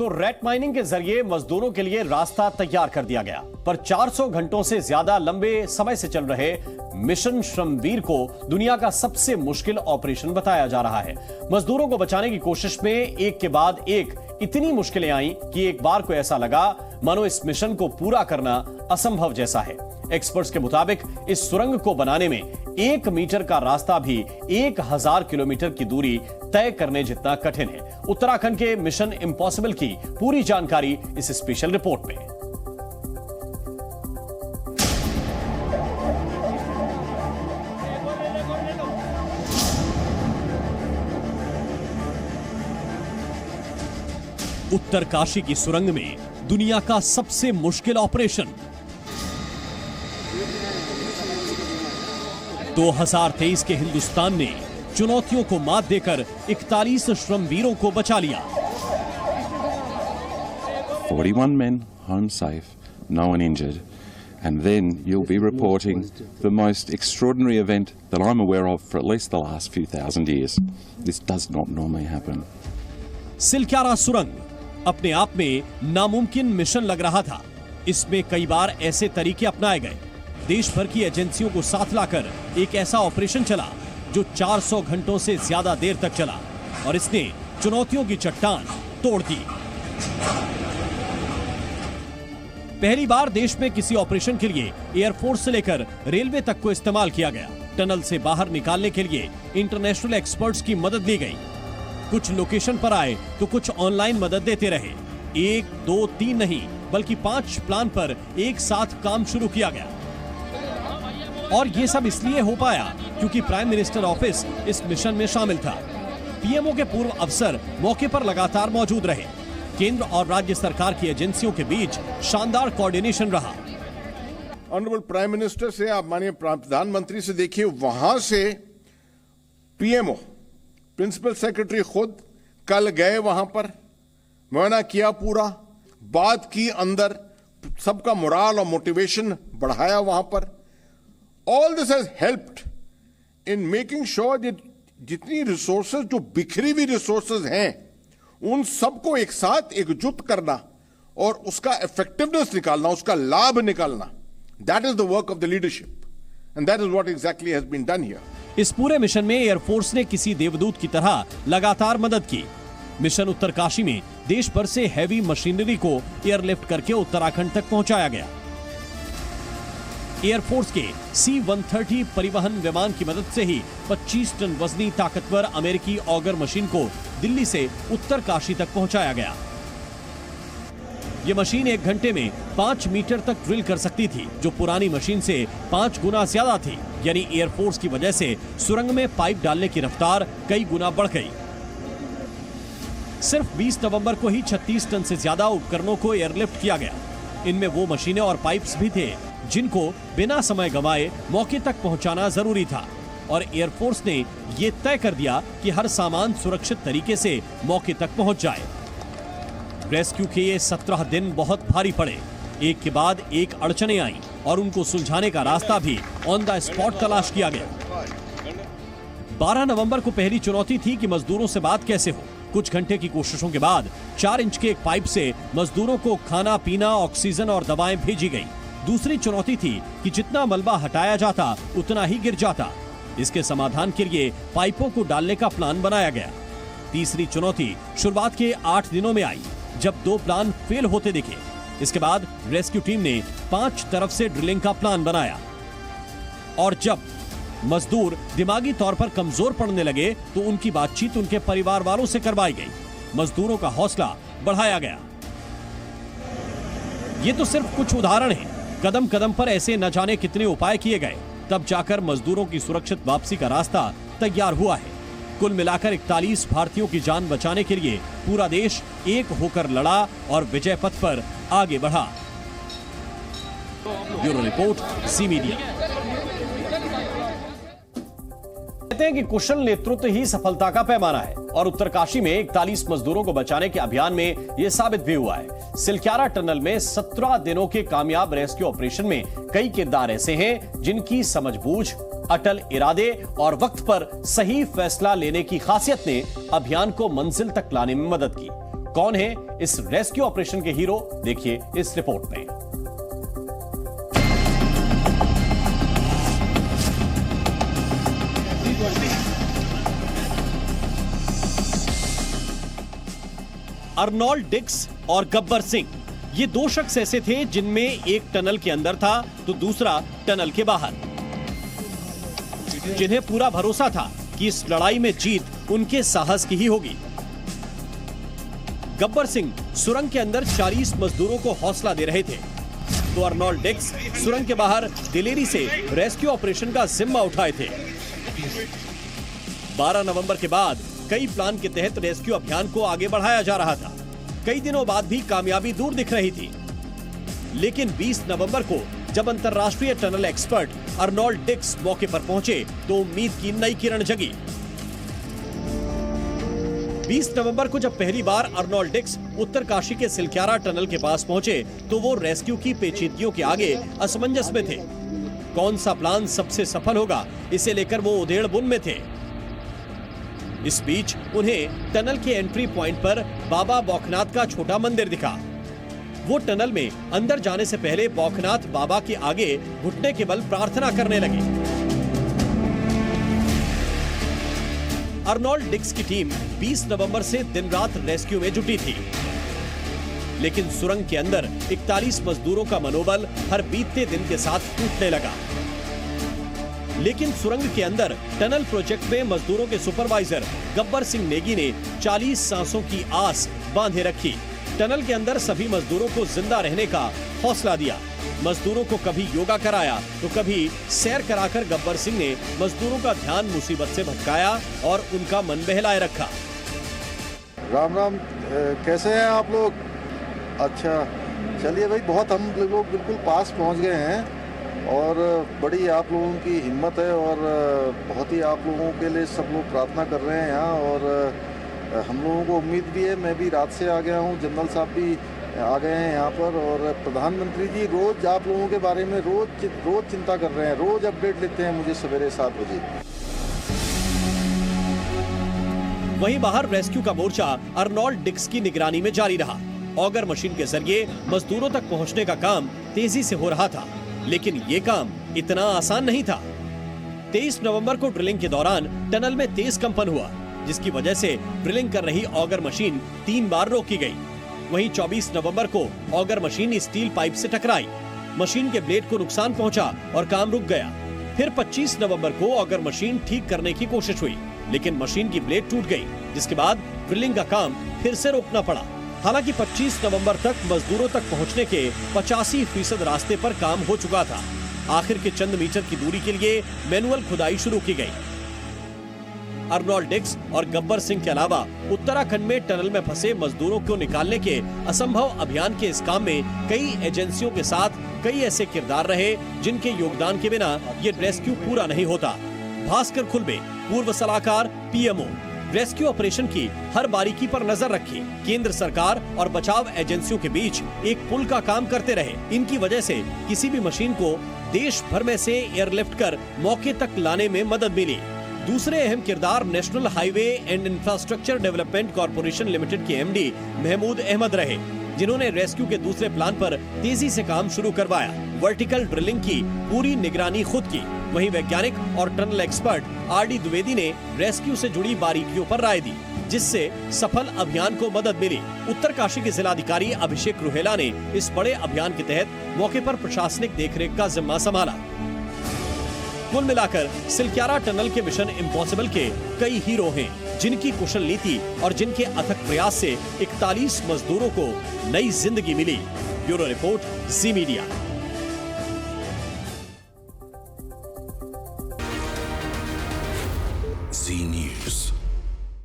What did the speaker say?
तो rat mining के जरिए मजदूरों के लिए रास्ता तैयार कर दिया गया, पर 400 घंटों से ज्यादा लंबे समय से चल रहे मिशन श्रमवीर को दुनिया का सबसे मुश्किल ऑपरेशन बताया जा रहा है। मजदूरों को बचाने की कोशिश में एक के बाद एक इतनी मुश्किलें आई कि एक बार को ऐसा लगा मानो इस मिशन को पूरा करना असंभव जैसा है। एक्सपर्ट्स के मुताबिक इस सुरंग को बनाने में 1 मीटर का रास्ता भी 1000 किलोमीटर की दूरी तय करने जितना कठिन है। उत्तराखंड के मिशन इम्पॉसिबल की पूरी जानकारी इस स्पेशल रिपोर्ट में। उत्तरकाशी की सुरंग में दुनिया का सबसे मुश्किल ऑपरेशन। 2023 के हिंदुस्तान ने चुनौतियों को मात देकर 41 श्रमवीरों को बचा लिया। 41 men home safe, no one injured. And then you'll be reporting the most extraordinary event that I'm aware of for at least the last few thousand years. This does not normally happen. Silkyara सुरंग अपने आप में नामुमकिन mission लग रहा था। इसमें कई बार ऐसे तरीके अपनाए गए। देश भर की एजेंसियों को साथ लाकर एक ऐसा ऑपरेशन चला जो 400 घंटों से ज्यादा देर तक चला और इसने चुनौतियों की चट्टान तोड़ दी। पहली बार देश में किसी ऑपरेशन के लिए एयरफोर्स से लेकर रेलवे तक को इस्तेमाल किया गया। टनल से बाहर निकालने के लिए इंटरनेशनल एक्सपर्ट्स की मदद ली गई। कुछ लोकेशन पर आए तो कुछ ऑनलाइन मदद देते रहे। 1, 2, 3 नहीं बल्कि 5 प्लान पर एक साथ काम शुरू किया गया। और ये सब इसलिए हो पाया क्योंकि प्राइम मिनिस्टर ऑफिस इस मिशन में शामिल था। पीएमओ के पूर्व अफसर मौके पर लगातार मौजूद रहे। केंद्र और राज्य सरकार की एजेंसियों के बीच शानदार कोऑर्डिनेशन रहा। ऑनरेबल प्राइम मिनिस्टर से आप माननीय प्रधानमंत्री से देखिए, वहां से पीएमओ प्रिंसिपल सेक्रेटरी खुद कल गए, वहां पर मुआयना किया, पूरा बात की, अंदर सबका मोराल और मोटिवेशन बढ़ाया वहां पर। All this has helped in making sure that जितनी रिसोर्सेज जो बिखरी हुई रिसोर्सेज हैं उन सबको एक साथ एकजुट करना और उसका इफेक्टिवनेस निकालना, उसका लाभ निकालना, that is the work of the leadership and that is what exactly has been done here. इस पूरे मिशन में एयरफोर्स ने किसी देवदूत की तरह लगातार मदद की। मिशन उत्तरकाशी में देश भर से हैवी मशीनरी को एयरलिफ्ट करके उत्तराखंड तक पहुंचाया गया। एयरफोर्स के C-130 परिवहन विमान की मदद से ही 25 टन वजनी ताकतवर अमेरिकी ऑगर मशीन को दिल्ली से उत्तरकाशी तक पहुंचाया गया। यह मशीन 1 घंटे में 5 मीटर तक ड्रिल कर सकती थी, जो पुरानी मशीन से 5 गुना ज्यादा थी। यानी एयरफोर्स की वजह से सुरंग में पाइप डालने की रफ्तार कई गुना बढ़ गई। सिर्फ 20 नवंबर को ही 36 टन से ज्यादा उपकरणों को एयरलिफ्ट किया गया। इनमें वो मशीनें और पाइप्स भी थे जिनको बिना समय गंवाए मौके तक पहुंचाना जरूरी था। और एयरफोर्स ने यह तय कर दिया कि हर सामान सुरक्षित तरीके से मौके तक पहुंच जाए। रेस्क्यू के ये 17 दिन बहुत भारी पड़े। एक के बाद एक अड़चनें आई और उनको सुलझाने का रास्ता भी ऑन द स्पॉट तलाश किया गया। 12 नवंबर को पहली चुनौती थी कि मजदूरों से बात कैसे हो। कुछ घंटे की कोशिशों के बाद 4 इंच के एक पाइप से मजदूरों को खाना पीना, ऑक्सीजन और दवाएं भेजी गई। दूसरी चुनौती थी कि जितना मलबा हटाया जाता उतना ही गिर जाता। इसके समाधान के लिए पाइपों को डालने का प्लान बनाया गया। तीसरी चुनौती शुरुआत के 8 दिनों में आई, जब 2 प्लान फेल होते दिखे। इसके बाद रेस्क्यू टीम ने 5 तरफ से ड्रिलिंग का प्लान बनाया और जब मजदूर दिमागी तौर पर कमजोर पड़ने लगे तो उनकी बातचीत उनके परिवार वालों से करवाई गई। मजदूरों का हौसला बढ़ाया गया। ये तो सिर्फ कुछ उदाहरण हैं। कदम कदम पर ऐसे न जाने कितने उपाय किए गए, तब जाकर मजदूरों की सुरक्षित वापसी का रास्ता तैयार हुआ है। कुल मिलाकर 41 भारतीयों की जान बचाने के लिए पूरा देश एक होकर लड़ा और विजय पथ पर आगे बढ़ा। Bureau report, C media. कहते हैं कि कुशल नेतृत्व ही सफलता का पैमाना है और उत्तरकाशी में 41 मजदूरों को बचाने के अभियान में यह साबित भी हुआ है। सिलक्यारा टनल में 17 दिनों के कामयाब रेस्क्यू ऑपरेशन में कई किरदार ऐसे हैं जिनकी समझबूझ, अटल इरादे और वक्त पर सही फैसला लेने की खासियत ने अभियान को मंजिल तक लाने में मदद की। कौन है इस रेस्क्यू ऑपरेशन के हीरो, देखिए इस रिपोर्ट में। अर्नोल्ड डिक्स और गब्बर सिंह, ये दो शख्स ऐसे थे जिनमें एक टनल के अंदर था तो दूसरा टनल के बाहर, जिन्हें पूरा भरोसा था कि इस लड़ाई में जीत उनके साहस की ही होगी। गब्बर सिंह सुरंग के अंदर 40 मजदूरों को हौसला दे रहे थे, तो अर्नोल्ड डिक्स सुरंग के बाहर दिलेरी से रेस्क्यू ऑपरेशन का जिम्मा उठाए थे। 12 नवंबर के बाद कई प्लान के तहत रेस्क्यू अभियान को आगे बढ़ाया जा रहा था। कई दिनों बाद भी कामयाबी दूर दिख रही थी, लेकिन 20 नवंबर को जब अंतर्राष्ट्रीय टनल एक्सपर्ट अर्नोल्ड डिक्स मौके पर पहुंचे तो उम्मीद की नई किरण जगी। 20 नवंबर को जब पहली बार अर्नोल्ड डिक्स उत्तरकाशी के सिलक्यारा टनल के पास पहुंचे तो वो रेस्क्यू की पेचीदगियों के आगे असमंजस में थे। कौन सा प्लान सबसे सफल होगा, इसे लेकर वो उधेड़ बुन में थे। इस बीच उन्हें टनल के एंट्री पॉइंट पर बाबा बौखनाथ का छोटा मंदिर दिखा। वो टनल में अंदर जाने से पहले बौखनाथ बाबा के आगे घुटने के बल प्रार्थना करने लगे। अर्नोल्ड डिक्स की टीम 20 नवंबर से दिन रात रेस्क्यू में जुटी थी, लेकिन सुरंग के अंदर 41 मजदूरों का मनोबल हर बीतते दिन के साथ टूटने लगा। लेकिन सुरंग के अंदर टनल प्रोजेक्ट में मजदूरों के सुपरवाइजर गब्बर सिंह नेगी ने 40 सांसों की आस बांधे रखी। टनल के अंदर सभी मजदूरों को जिंदा रहने का हौसला दिया। मजदूरों को कभी योगा कराया तो कभी सैर कराकर गब्बर सिंह ने मजदूरों का ध्यान मुसीबत से भटकाया और उनका मन बहलाए रखा। राम राम, कैसे हैं आप लोग? अच्छा, चलिए भाई, बहुत हम लोग बिल्कुल पास पहुंच गए हैं और बड़ी आप लोगों की हिम्मत है और बहुत ही आप लोगों के लिए सब लोग प्रार्थना कर रहे हैं यहाँ, और हम लोगों को उम्मीद भी है। मैं भी रात से आ गया हूँ, जनरल साहब भी आ गए हैं यहाँ पर, और प्रधानमंत्री जी रोज आप लोगों के बारे में रोज चिंता कर रहे हैं, रोज अपडेट लेते हैं मुझे सवेरे 7 बजे। वहीं बाहर रेस्क्यू का मोर्चा अर्नोल्ड डिक्स की निगरानी में जारी रहा। ऑगर मशीन के जरिए मजदूरों तक पहुंचने का काम तेजी से हो रहा था, लेकिन ये काम इतना आसान नहीं था। 23 नवंबर को ड्रिलिंग के दौरान टनल में तेज कंपन हुआ, जिसकी वजह से ड्रिलिंग कर रही ऑगर मशीन 3 बार रोकी गई। वहीं 24 नवंबर को ऑगर मशीन स्टील पाइप से टकराई, मशीन के ब्लेड को नुकसान पहुंचा और काम रुक गया। फिर 25 नवंबर को ऑगर मशीन ठीक करने की कोशिश हुई, लेकिन मशीन की ब्लेड टूट गई, जिसके बाद ड्रिलिंग का काम फिर से रोकना पड़ा। हालांकि 25 नवंबर तक मजदूरों तक पहुंचने के 85% रास्ते पर काम हो चुका था। आखिर के चंद मीटर की दूरी के लिए मैनुअल खुदाई शुरू की गई। अर्नोल्ड डिक्स और गब्बर सिंह के अलावा उत्तराखंड में टनल में फंसे मजदूरों को निकालने के असंभव अभियान के इस काम में कई एजेंसियों के साथ कई ऐसे किरदार रहे जिनके योगदान के बिना ये रेस्क्यू पूरा नहीं होता। भास्कर खुलबे, पूर्व सलाहकार पीएमओ, रेस्क्यू ऑपरेशन की हर बारीकी पर नजर रखी। केंद्र सरकार और बचाव एजेंसियों के बीच एक पुल का काम करते रहे। इनकी वजह से किसी भी मशीन को देश भर में से एयरलिफ्ट कर मौके तक लाने में मदद मिली। दूसरे अहम किरदार national highway and infrastructure development corporation limited के एमडी महमूद अहमद रहे, जिन्होंने रेस्क्यू के दूसरे प्लान पर तेजी से काम शुरू करवाया। वर्टिकल ड्रिलिंग की पूरी निगरानी खुद की। वहीं वैज्ञानिक और टनल एक्सपर्ट आरडी द्विवेदी ने रेस्क्यू से जुड़ी बारीकियों पर राय दी, जिससे सफल अभियान को मदद मिली। उत्तरकाशी के जिलाधिकारी अभिषेक रुहेला ने इस बड़े अभियान के तहत मौके पर प्रशासनिक देखरेख का जिम्मा संभाला। कुल मिलाकर सिलक्यारा टनल के मिशन इम्पॉसिबल के कई हीरो हैं, जिनकी कुशल नीति और जिनके अथक प्रयास से 41 मजदूरों को नई जिंदगी मिली। ब्यूरो रिपोर्ट, जी मीडिया। जी न्यूज़।